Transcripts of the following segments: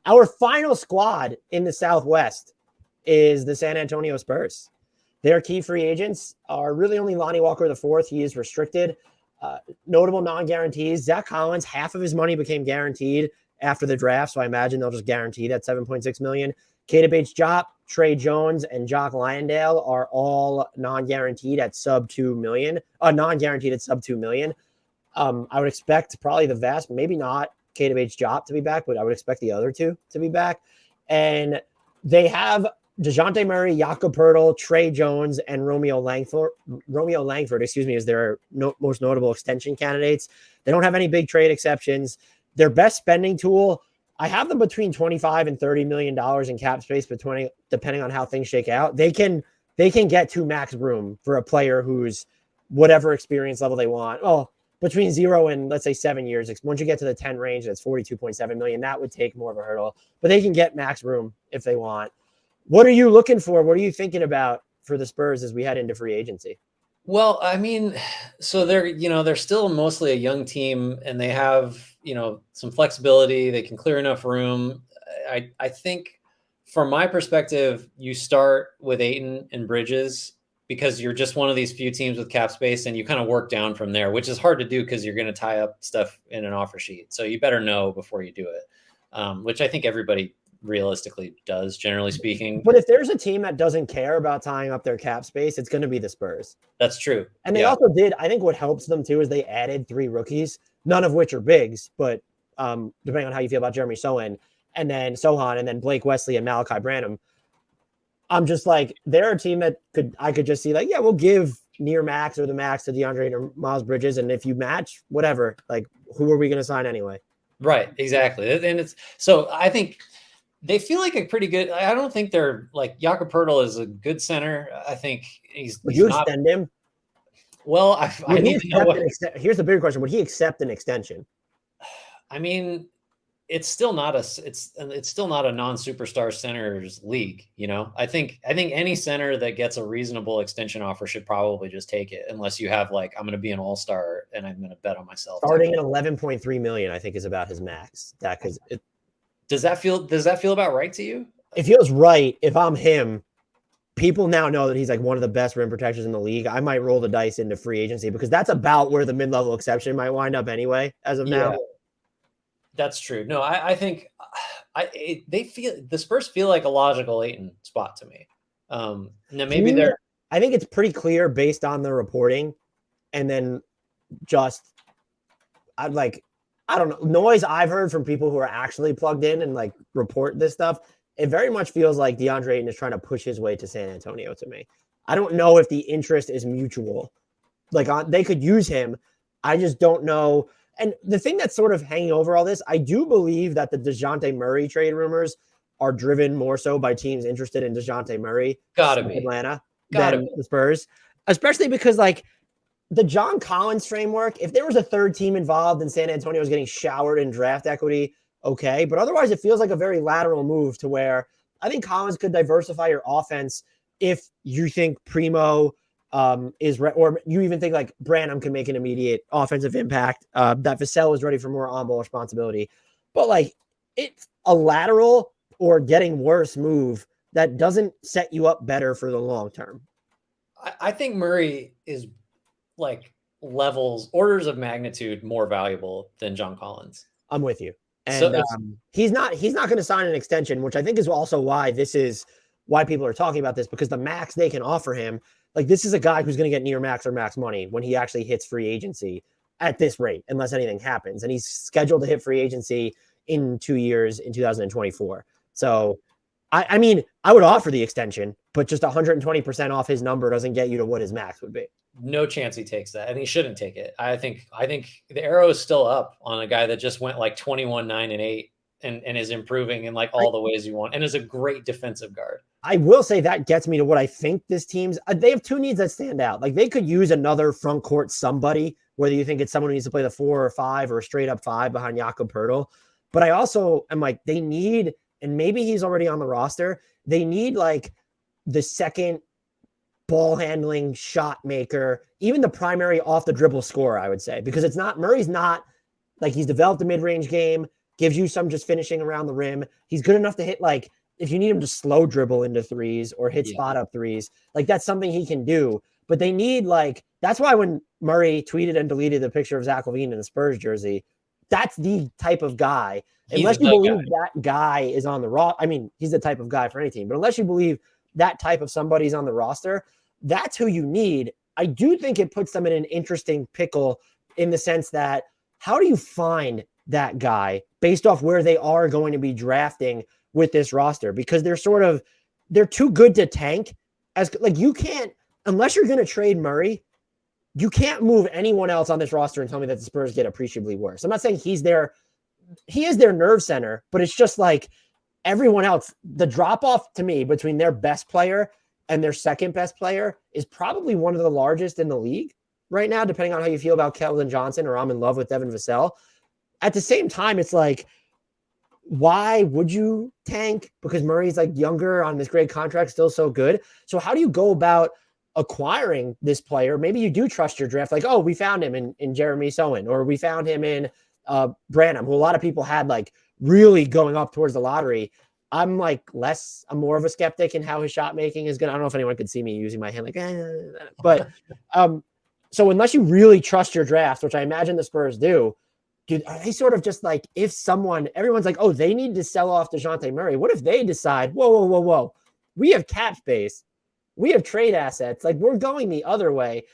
Our final squad in the Southwest is the San Antonio Spurs. Their key free agents are really only Lonnie Walker IV. He is restricted. Notable non-guarantees. Zach Collins, half of his money became guaranteed after the draft, so I imagine they'll just guarantee that $7.6 million. Keita Bates-Diop, Trey Jones, and Jock Lyondale are all non-guaranteed at sub $2 million. Non-guaranteed at sub $2 million. I would expect probably the vast, maybe not Keita Bates-Diop to be back, but I would expect the other two to be back. And they have DeJounte Murray, Jakob Poeltl, Trey Jones, and Romeo Langford, is their most notable extension candidates. They don't have any big trade exceptions. Their best spending tool, I have them between $25 and $30 million in cap space, depending on how things shake out. They can get to max room for a player who's whatever experience level they want. Oh, between 0 and let's say 7 years. Once you get to the 10 range, that's $42.7 million. That would take more of a hurdle, but they can get max room if they want. What are you looking for? What are you thinking about for the Spurs as we head into free agency? Well, I mean, so they're still mostly a young team, and they have, some flexibility. They can clear enough room. I think from my perspective, you start with Ayton and Bridges because you're just one of these few teams with cap space, and you kind of work down from there, which is hard to do because you're going to tie up stuff in an offer sheet. So you better know before you do it, which I think everybody realistically does, generally speaking. But if there's a team that doesn't care about tying up their cap space, it's going to be the Spurs. That's true. And they also did, I think what helps them too is they added 3 rookies, none of which are bigs, but depending on how you feel about Jeremy Sohan, and then Blake Wesley and Malachi Branham. I'm just like, they're a team that I could just see like, yeah, we'll give near max or the max to DeAndre or Miles Bridges. And if you match, whatever, like who are we going to sign anyway? Right. Exactly. And so I think they feel like a pretty good. I don't think they're like Jakob Poeltl is a good center. I think he's. Would you extend him? Well, I need to know here's the bigger question: would he accept an extension? I mean, it's still not a non-superstar centers league. I think any center that gets a reasonable extension offer should probably just take it, unless you have like, I'm going to be an all-star and I'm going to bet on myself. Starting at $11.3 million, I think is about his max. Does that feel about right to you? It feels right. If I'm him, people now know that he's like one of the best rim protectors in the league. I might roll the dice into free agency because that's about where the mid-level exception might wind up anyway, as of now. That's true. No, I think the Spurs feel like a logical Ayton spot to me. Now maybe I think it's pretty clear based on the reporting, and then just I don't know, noise I've heard from people who are actually plugged in and like report this stuff. It very much feels like DeAndre Ayton is trying to push his way to San Antonio to me. I don't know if the interest is mutual. Like they could use him. I just don't know. And the thing that's sort of hanging over all this, I do believe that the DeJounte Murray trade rumors are driven more so by teams interested in DeJounte Murray. Atlanta than the Spurs. Especially because like the John Collins framework, if there was a third team involved and San Antonio was getting showered in draft equity, okay. But otherwise it feels like a very lateral move to where I think Collins could diversify your offense if you think Primo or you even think like Branham can make an immediate offensive impact, that Vassell is ready for more on-ball responsibility. But like it's a lateral or getting worse move that doesn't set you up better for the long term. I think Murray is like orders of magnitude more valuable than John Collins. I'm with you. And he's not going to sign an extension, which I think is also why people are talking about this, because the max they can offer him, like this is a guy who's going to get near max or max money when he actually hits free agency at this rate, unless anything happens. And he's scheduled to hit free agency in 2 years in 2024. So I mean, I would offer the extension, but just 120% off his number doesn't get you to what his max would be. No chance he takes that, and he shouldn't take it. I think the arrow is still up on a guy that just went like 21-9-8 and is improving in like all the ways you want, and is a great defensive guard. I will say that gets me to what I think this team's. They have 2 needs that stand out. Like they could use another front court somebody, whether you think it's someone who needs to play the 4 or 5 or a straight up 5 behind Jakob Poeltl. But I also am like, they need, and maybe he's already on the roster, they need like the second ball handling shot maker, even the primary off the dribble scorer, I would say, because Murray's not like, he's developed a mid-range game. gives you some just finishing around the rim. He's good enough to hit, like, if you need him to slow dribble into threes or hit spot up threes, like that's something he can do. But they need, like, that's why when Murray tweeted and deleted the picture of Zach LaVine in the Spurs jersey, that's the type of guy. Unless you believe that guy is on the roster, I mean, he's the type of guy for any team, but unless you believe that type of somebody's on the roster, that's who you need. I do think it puts them in an interesting pickle in the sense that how do you find that guy based off where they are going to be drafting with this roster? Because they're too good to tank. As like, you can't, unless you're going to trade Murray, you can't move anyone else on this roster and tell me that the Spurs get appreciably worse. I'm not saying he is their nerve center, but it's just like everyone else, the drop off to me between their best player and their second best player is probably one of the largest in the league right now, depending on how you feel about Keldon Johnson, or I'm in love with Devin Vassell. At the same time, it's like, why would you tank? Because Murray's like younger on this great contract, still so good. So how do you go about acquiring this player? Maybe you do trust your draft. Like, oh, we found him in Jeremy Sohan, or we found him in Branham, who a lot of people had like really going up towards the lottery. I'm more of a skeptic in how his shot making is going to, I don't know if anyone could see me using my hand like, but so unless you really trust your draft, which I imagine the Spurs do, dude, are they sort of just like, if everyone's like, oh, they need to sell off DeJounte Murray. What if they decide, whoa, we have cap space, we have trade assets, like we're going the other way.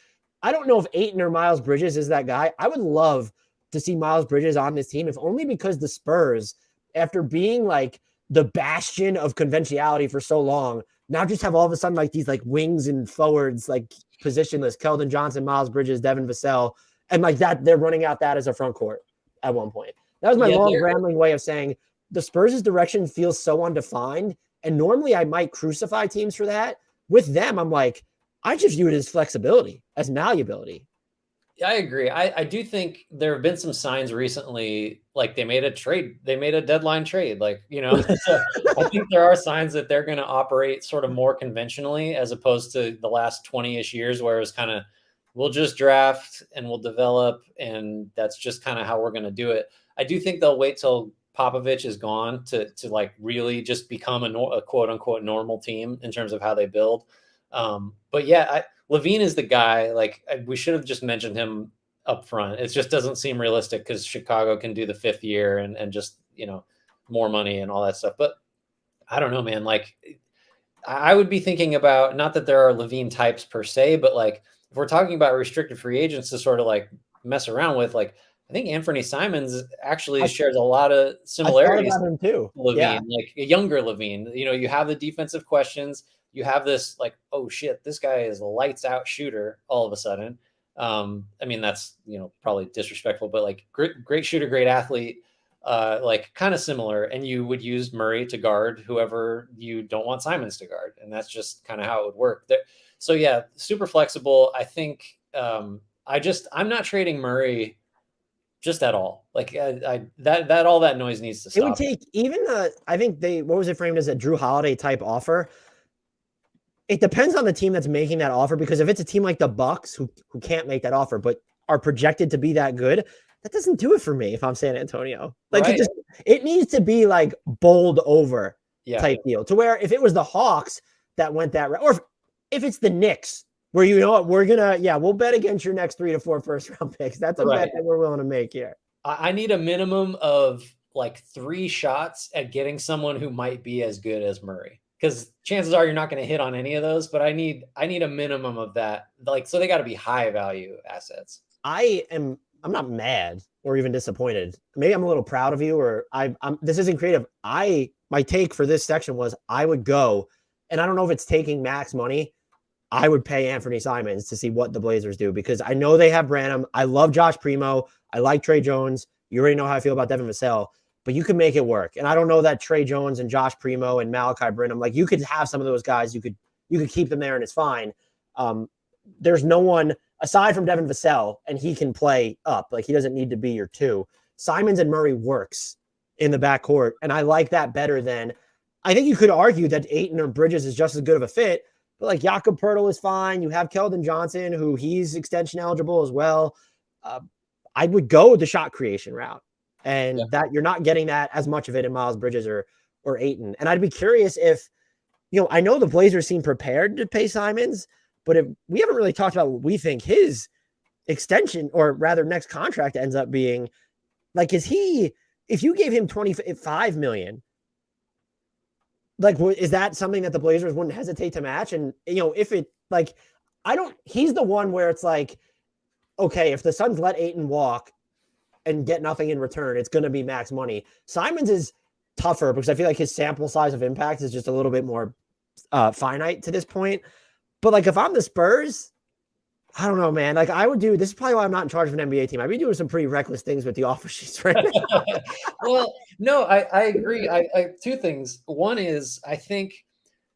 I don't know if Ayton or Miles Bridges is that guy. I would love to see Miles Bridges on this team, if only because the Spurs, after being like the bastion of conventionality for so long, now just have all of a sudden like these like wings and forwards, like positionless, Keldon Johnson, Miles Bridges, Devin Vassell, and like that, they're running out that as a front court at one point. That was my long rambling way of saying the Spurs' direction feels so undefined. And normally I might crucify teams for that. With them, I'm like, I just view it as flexibility, as malleability. Yeah, I agree. I do think there have been some signs recently, like they made a deadline trade. Like, so I think there are signs that they're going to operate sort of more conventionally as opposed to the last 20-ish years where it was kind of, we'll just draft and we'll develop, and that's just kind of how we're going to do it. I do think they'll wait till Popovich is gone to like really just become a quote unquote normal team in terms of how they build. But yeah, LaVine is the guy. Like, we should have just mentioned him up front. It just doesn't seem realistic because Chicago can do the 5th year and just, more money and all that stuff. But I don't know, man. Like, I would be thinking about, not that there are LaVine types per se, but like if we're talking about restricted free agents to sort of like mess around with, like, I think Anthony Simons actually shares a lot of similarities to him too. LaVine, like a younger LaVine. You have the defensive questions. You have this like, oh shit, this guy is a lights out shooter all of a sudden. I mean, that's, probably disrespectful, but like great shooter, great athlete, like kind of similar. And you would use Murray to guard whoever you don't want Simons to guard. And that's just kind of how it would work. So yeah, super flexible. I think I'm not trading Murray just at all. Like that all that noise needs to stop. It would take even I think what was it framed as, a Drew Holiday type offer? It depends on the team that's making that offer, because if it's a team like the Bucks who can't make that offer but are projected to be that good, that doesn't do it for me if I'm San Antonio. Like, right. It needs to be like bowled over type deal, to where if it was the Hawks that went that route, or if it's the Knicks, where we'll bet against your next 3 to 4 first round picks. That's a bet that we're willing to make here. I need a minimum of like 3 shots at getting someone who might be as good as Murray. Because chances are you're not going to hit on any of those, but I need a minimum of that. Like, so they got to be high value assets. I'm not mad or even disappointed. Maybe I'm a little proud of you, or this isn't creative. My take for this section was I would go, and I don't know if it's taking max money. I would pay Anthony Simons to see what the Blazers do, because I know they have Branham. I love Josh Primo. I like Trey Jones. You already know how I feel about Devin Vassell. But you can make it work. And I don't know that Trey Jones and Josh Primo and Malachi Branham, like, you could have some of those guys. You could keep them there and it's fine. There's no one aside from Devin Vassell, and he can play up. Like, he doesn't need to be your 2. Simons and Murray works in the backcourt. And I like that better than, I think you could argue that Ayton or Bridges is just as good of a fit. But like, Jakob Poeltl is fine. You have Keldon Johnson, who he's extension eligible as well. I would go the shot creation route. and that you're not getting that as much of it in Miles Bridges or Ayton. And I'd be curious if, I know the Blazers seem prepared to pay Simons, but if we haven't really talked about what we think his extension, or rather next contract, ends up being. Like, if you gave him $25 million, like, is that something that the Blazers wouldn't hesitate to match? And, if it, like, he's the one where it's like, okay, if the Suns let Ayton walk and get nothing in return, it's going to be max money. Simons is tougher because I feel like his sample size of impact is just a little bit more finite to this point. But, like, if I'm the Spurs, I don't know, man. Like, I would do, this is probably why I'm not in charge of an NBA team. I'd be doing some pretty reckless things with the offer sheets right now. Well, no, I agree. I two things. One is, I think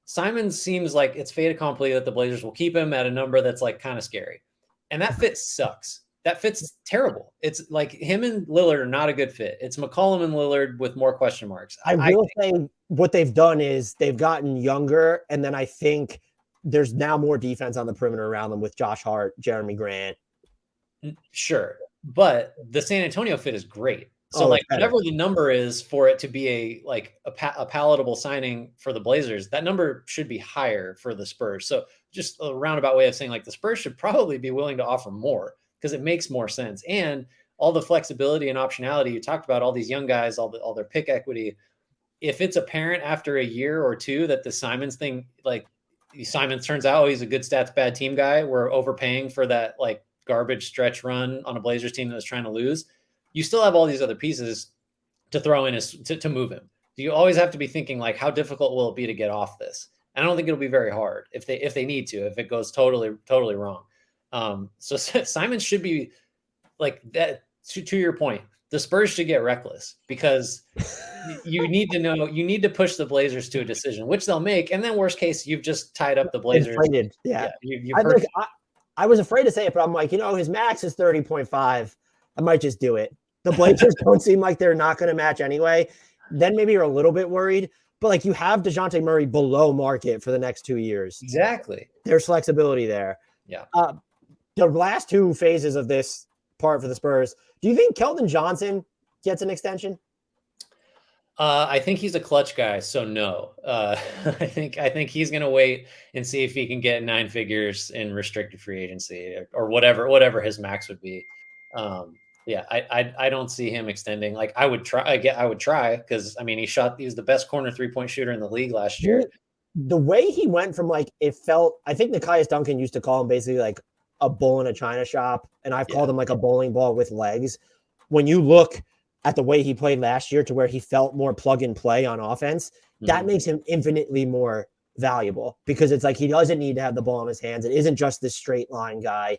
Simons seems like it's fait accompli that the Blazers will keep him at a number that's like kind of scary. And that fit sucks. That fit's terrible. It's like him and Lillard are not a good fit. It's McCollum and Lillard with more question marks. I will say what they've done is they've gotten younger, and then I think there's now more defense on the perimeter around them with Josh Hart, Jeremy Grant. Sure. But the San Antonio fit is great. So whatever the number is for it to be a palatable signing for the Blazers, that number should be higher for the Spurs. So just a roundabout way of saying, like, the Spurs should probably be willing to offer more because it makes more sense. And all the flexibility and optionality you talked about, all these young guys, all their pick equity. If it's apparent after a year or two that the Simons thing, like, Simons turns out, he's a good stats, bad team guy, we're overpaying for that like garbage stretch run on a Blazers team that was trying to lose, you still have all these other pieces to throw in to move him. You always have to be thinking, like, how difficult will it be to get off this? And I don't think it'll be very hard if they need to, if it goes totally wrong. So Simons should be like that. To your point, the Spurs should get reckless because you need to push the Blazers to a decision, which they'll make. And then worst case, you've just tied up the Blazers. Inflated. Yeah. I was afraid to say it, but I'm like, his max is 30.5. I might just do it. The Blazers don't seem like they're not going to match anyway. Then maybe you're a little bit worried, but like, you have DeJounte Murray below market for the next 2 years. Exactly. There's flexibility there. Yeah. The last two phases of this part for the Spurs, do you think Keldon Johnson gets an extension? I think he's a clutch guy, so no. I think he's going to wait and see if he can get 9 figures in restricted free agency or whatever his max would be. Yeah, I don't see him extending. Like, I would try because I mean, he was the best corner 3-point shooter in the league last year. The way he went from, like, I think Nekias Duncan used to call him basically like a bull in a china shop, and I've called him like a bowling ball with legs. When you look at the way he played last year to where he felt more plug and play on offense, that makes him infinitely more valuable because it's like he doesn't need to have the ball in his hands. It isn't just this straight line guy.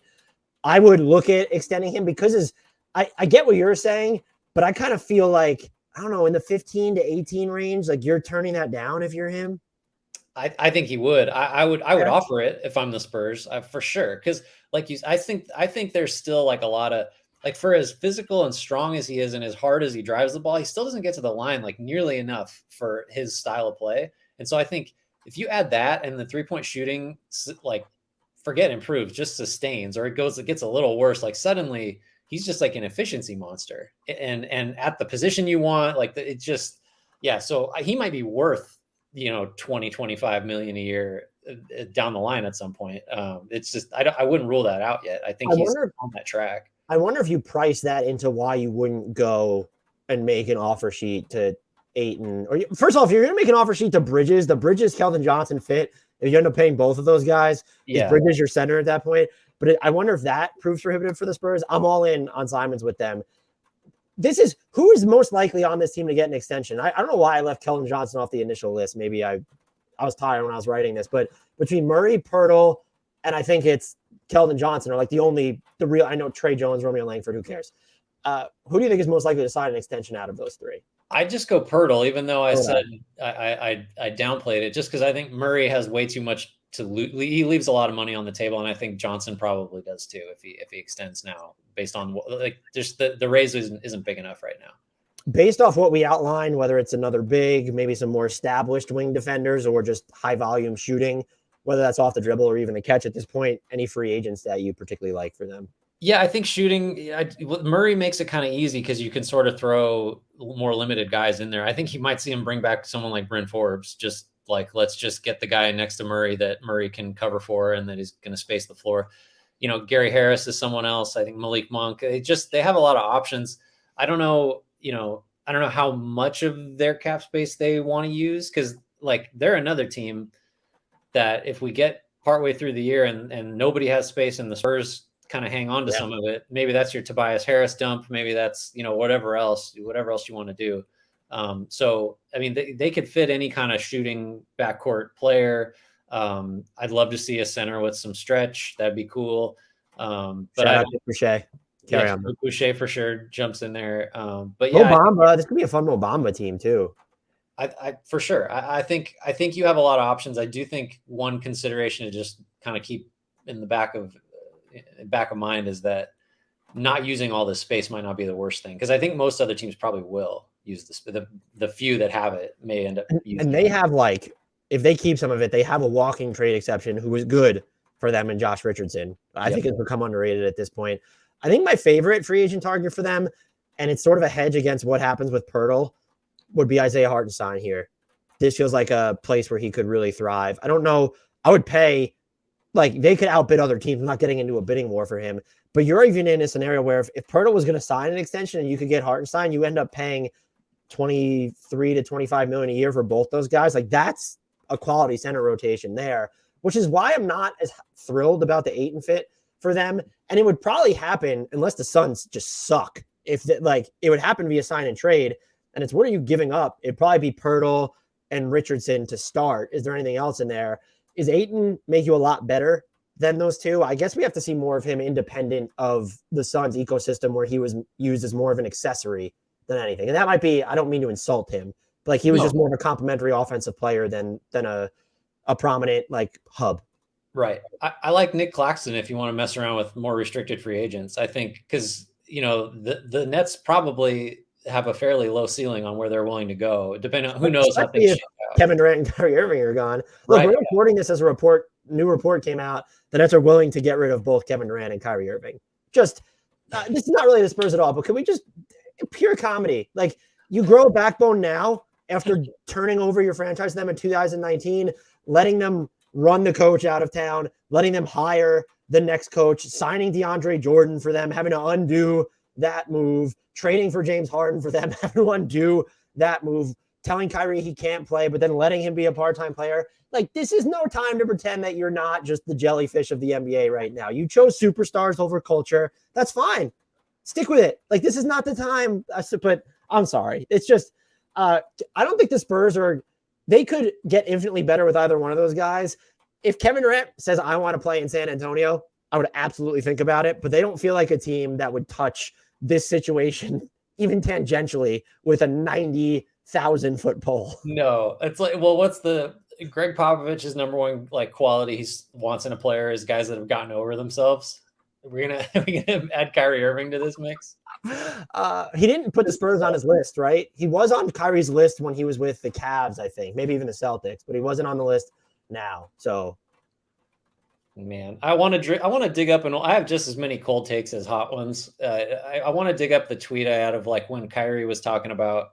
I would look at extending him because I get what you're saying, but I kind of feel like, I don't know, in the 15 to 18 range, like, you're turning that down if you're him. I think he would. I would offer it if I'm the Spurs for sure. Because I think there's still like a lot of, like, for as physical and strong as he is and as hard as he drives the ball, he still doesn't get to the line like nearly enough for his style of play. And so I think if you add that and the 3-point shooting, like, forget improves, just sustains, or it gets a little worse, like, suddenly he's just like an efficiency monster and at the position you want, like, it just, yeah. So he might be worth, 20-25 million a year down the line at some point. It's just, I wouldn't rule that out yet. I think he's on that track. I wonder if you price that into why you wouldn't go and make an offer sheet to Ayton. Or first of all, if you're going to make an offer sheet to Bridges, the Bridges Keldon Johnson fit, if you end up paying both of those guys, is Bridges your center at that point? But I wonder if that proves prohibitive for the Spurs. I'm all in on Simons with them. Who is most likely on this team to get an extension? I don't know why I left Keldon Johnson off the initial list. Maybe I was tired when I was writing this, but between Murray, Pirtle, and I think it's Keldon Johnson are like the real, I know Trey Jones, Romeo Langford, who cares? Who do you think is most likely to sign an extension out of those three? I just go Pirtle, even though I said I downplayed it, just because I think Murray has way too much to lose. He leaves a lot of money on the table, and I think Johnson probably does too if he extends now, based on just the raise isn't big enough right now. Based off what we outlined, whether it's another big, maybe some more established wing defenders, or just high volume shooting, whether that's off the dribble or even a catch at this point, any free agents that you particularly like for them? Yeah, I think shooting Murray makes it kind of easy because you can sort of throw more limited guys in there. I think he might see him bring back someone like Bryn Forbes, just like let's just get the guy next to Murray that Murray can cover for and that he's going to space the floor. Gary Harris is someone else. I think Malik Monk. They have a lot of options. I don't know, I don't know how much of their cap space they want to use because like they're another team that if we get partway through the year and nobody has space and the Spurs kind of hang on to some of it, maybe that's your Tobias Harris dump. Maybe that's, whatever else you want to do. So, I mean, they could fit any kind of shooting backcourt player. I'd love to see a center with some stretch. That'd be cool. But Shout out to Boucher. Carry on. Boucher for sure jumps in there. But yeah, Mobamba. This could be a fun Mobamba team too. I for sure. I think you have a lot of options. I do think one consideration to just kind of keep in the back of mind is that not using all this space might not be the worst thing because I think most other teams probably will use this. The few that have it may end up using and they have like if they keep some of it, they have a walking trade exception who was good for them and Josh Richardson. I think it's become underrated at this point. I think my favorite free agent target for them, and it's sort of a hedge against what happens with Pirtle, would be Isaiah Hartenstein here. This feels like a place where he could really thrive. I don't know. I would pay, like they could outbid other teams. I'm not getting into a bidding war for him, but you're even in a scenario where if Pirtle was going to sign an extension and you could get Hartenstein, you end up paying 23 to 25 million a year for both those guys. Like that's a quality center rotation there, which is why I'm not as thrilled about the Ayton fit for them. And it would probably happen unless the Suns just suck. If it would happen via sign and trade. And it's what are you giving up? It'd probably be Pirtle and Richardson to start. Is there anything else in there? Is Ayton make you a lot better than those two? I guess we have to see more of him independent of the Suns ecosystem where he was used as more of an accessory than anything. And that might be, I don't mean to insult him, but like he was just more of a complimentary offensive player than a prominent like hub. Right. I like Nick Claxton if you want to mess around with more restricted free agents. I think because, the Nets probably have a fairly low ceiling on where they're willing to go, depending on who knows how things shake out. Kevin Durant and Kyrie Irving are gone. Look, we're reporting this as a new report came out. The Nets are willing to get rid of both Kevin Durant and Kyrie Irving. Just, this is not really the Spurs at all, but can we just, pure comedy. Like you grow a backbone now after turning over your franchise to them in 2019, letting them run the coach out of town, letting them hire the next coach, signing DeAndre Jordan for them, having to undo that move, trading for James Harden for them, having to undo that move, telling Kyrie he can't play, but then letting him be a part-time player. Like, this is no time to pretend that you're not just the jellyfish of the NBA right now. You chose superstars over culture. That's fine. Stick with it. Like, this is not the time. But I'm sorry. It's just, I don't think the Spurs they could get infinitely better with either one of those guys. If Kevin Durant says, I want to play in San Antonio, I would absolutely think about it, but they don't feel like a team that would touch this situation even tangentially with a 90,000-foot pole. No, it's like, well, what's Greg Popovich's number one like quality he wants in a player is guys that have gotten over themselves. We're gonna add Kyrie Irving to this mix. He didn't put the Spurs on his list, right? He was on Kyrie's list when he was with the Cavs, I think, maybe even the Celtics, but he wasn't on the list now. So, man, I want to dig up, and I have just as many cold takes as hot ones. I want to dig up the tweet I had of like when Kyrie was talking about,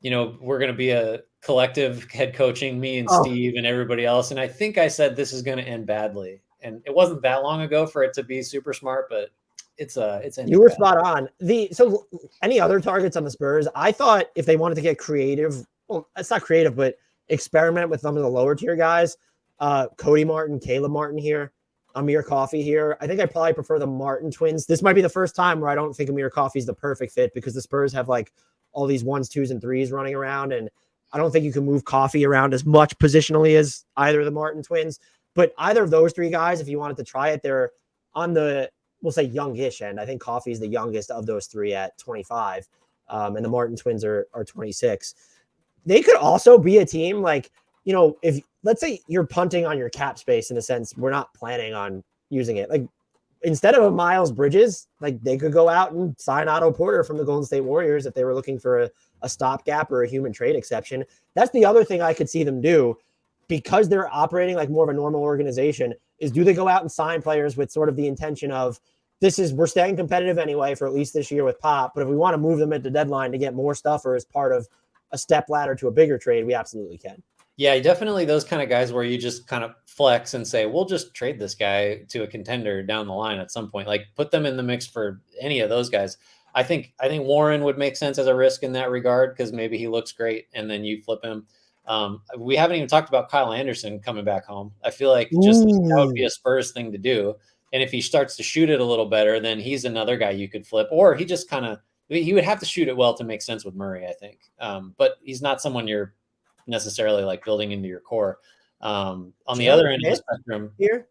we're going to be a collective head coaching, me and Steve and everybody else. And I think I said this is going to end badly. And it wasn't that long ago for it to be super smart, but it's you were spot on. So any other targets on the Spurs? I thought if they wanted to get creative, well, it's not creative, but experiment with some of the lower tier guys. Cody Martin, Caleb Martin here, Amir Coffey here. I think I probably prefer the Martin twins. This might be the first time where I don't think Amir Coffey is the perfect fit because the Spurs have like all these 1s, 2s, and 3s running around, and I don't think you can move Coffey around as much positionally as either of the Martin twins. But either of those three guys, if you wanted to try it, they're on the, we'll say, youngish end. I think Coffey is the youngest of those three at 25, and the Martin twins are 26. They could also be a team like, if let's say you're punting on your cap space in a sense, we're not planning on using it. Like instead of a Miles Bridges, like they could go out and sign Otto Porter from the Golden State Warriors if they were looking for a stopgap or a human trade exception. That's the other thing I could see them do. Because they're operating like more of a normal organization, is do they go out and sign players with sort of the intention of we're staying competitive anyway for at least this year with Pop. But if we want to move them at the deadline to get more stuff or as part of a step ladder to a bigger trade, we absolutely can. Yeah, definitely those kind of guys where you just kind of flex and say, we'll just trade this guy to a contender down the line at some point. Like put them in the mix for any of those guys. I think Warren would make sense as a risk in that regard because maybe he looks great and then you flip him. We haven't even talked about Kyle Anderson coming back home. I feel like just that would be a Spurs thing to do. And if he starts to shoot it a little better, then he's another guy you could flip. Or he just kind of he would have to shoot it well to make sense with Murray, I think. But he's not someone you're necessarily like building into your core. On the other end of the spectrum here,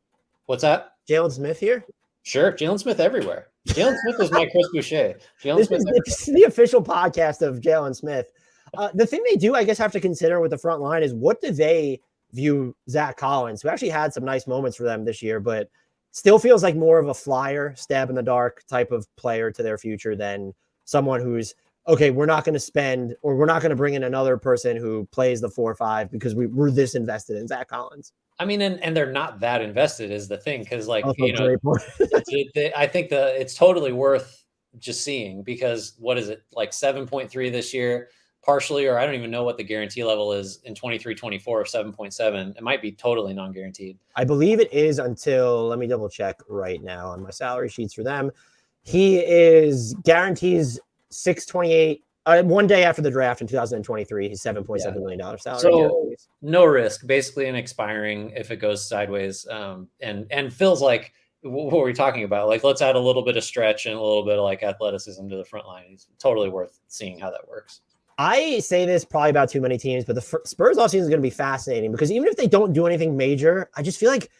what's that? Jalen Smith here? Sure, Jalen Smith everywhere. Jalen Smith is my Chris Boucher. This is the official podcast of Jalen Smith. The thing they do, I guess, have to consider with the front line is what do they view Zach Collins, who actually had some nice moments for them this year, but still feels like more of a flyer, stab in the dark type of player to their future than someone who's, okay, we're not going to spend or we're not going to bring in another person who plays the 4-5 because we're this invested in Zach Collins. I mean, and they're not that invested is the thing. Cause like, I think it's totally worth just seeing because what is it like 7.3 this year partially, or I don't even know what the guarantee level is in 23-24 of 7.7. It might be totally non-guaranteed. I believe it is until, let me double check right now on my salary sheets for them. He is guarantees 628 one day after the draft in 2023. He's $7.7 million salary. So no risk, basically an expiring if it goes sideways. And feels like what we're talking about. Like let's add a little bit of stretch and a little bit of like athleticism to the front line. It's totally worth seeing how that works. I say this probably about too many teams, but the Spurs offseason is going to be fascinating because even if they don't do anything major, I just feel like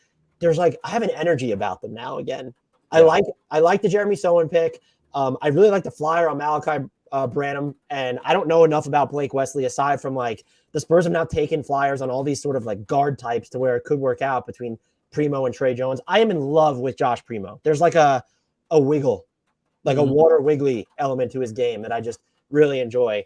there's like I have an energy about them now again. Yeah. I like the Jeremy Sohan pick. I really like the flyer on Malachi Branham, and I don't know enough about Blake Wesley aside from like the Spurs have now taken flyers on all these sort of like guard types to where it could work out between Primo and Trey Jones. I am in love with Josh Primo. There's like a wiggle, like a water wiggly element to his game that I just really enjoy.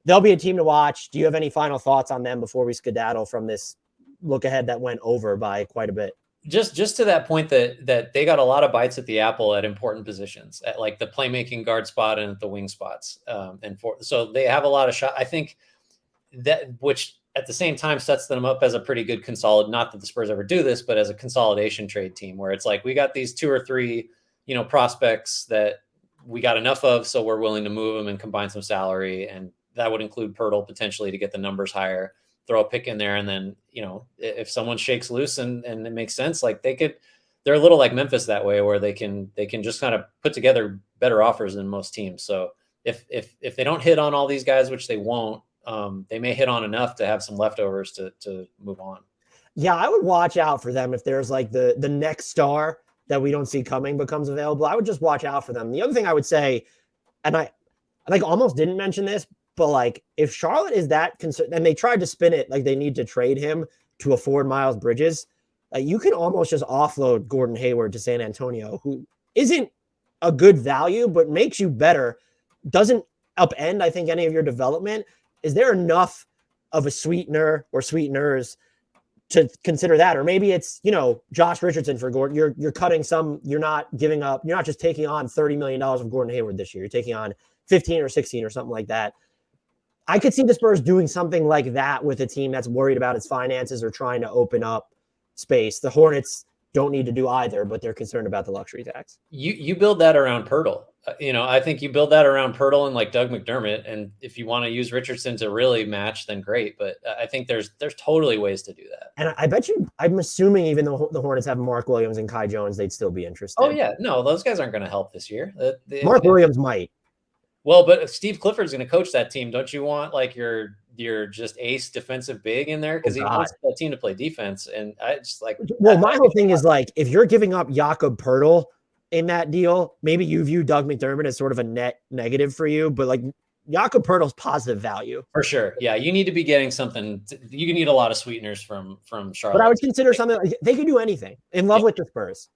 They'll be a team to watch. Do you have any final thoughts on them before we skedaddle from this look ahead that wwent over by quite a bit? Just to that point that they got a lot of bites at the apple at important positions, at like the playmaking guard spot and at the wing spots. So they have a lot of shot. I think that, which at the same time sets them up as a pretty good not that the Spurs ever do this, but as a consolidation trade team where it's like, we got these 2 or 3, prospects that we got enough of. So we're willing to move them and combine some salary. And that would include Pirtle potentially to get the numbers higher, throw a pick in there. And then, if someone shakes loose and it makes sense, like they're a little like Memphis that way, where they can just kind of put together better offers than most teams. So if they don't hit on all these guys, which they won't, they may hit on enough to have some leftovers to move on. Yeah. I would watch out for them. If there's like the next star that we don't see coming becomes available, I would just watch out for them. The other thing I would say, and I like almost didn't mention this, but like if Charlotte is that concerned and they tried to spin it like they need to trade him to afford Miles Bridges, you can almost just offload Gordon Hayward to San Antonio, who isn't a good value, but makes you better, doesn't upend, I think, any of your development. Is there enough of a sweetener or sweeteners to consider that? Or maybe it's, Josh Richardson for Gordon. You're cutting some, you're not giving up. You're not just taking on $30 million of Gordon Hayward this year. You're taking on 15 or 16 or something like that. I could see the Spurs doing something like that with a team that's worried about its finances or trying to open up space. The Hornets don't need to do either, but they're concerned about the luxury tax. You build that around Pirtle. I think you build that around Pirtle and like Doug McDermott. And if you want to use Richardson to really match, then great. But I think there's totally ways to do that. And I bet you, I'm assuming even though the Hornets have Mark Williams and Kai Jones, they'd still be interested. Oh yeah, no, those guys aren't going to help this year. Mark Williams might. Well, but Steve Clifford's going to coach that team. Don't you want like your just ace defensive big in there? Because he wants that team to play defense. And I just like. Well, my whole thing is like, if you're giving up Jakob Pirtle in that deal, maybe you view Doug McDermott as sort of a net negative for you, but like Jakob Pirtle's positive value. For sure. Yeah. You need to be getting something. You need a lot of sweeteners from Charlotte. But I would consider something like they could do anything. In love with the Spurs.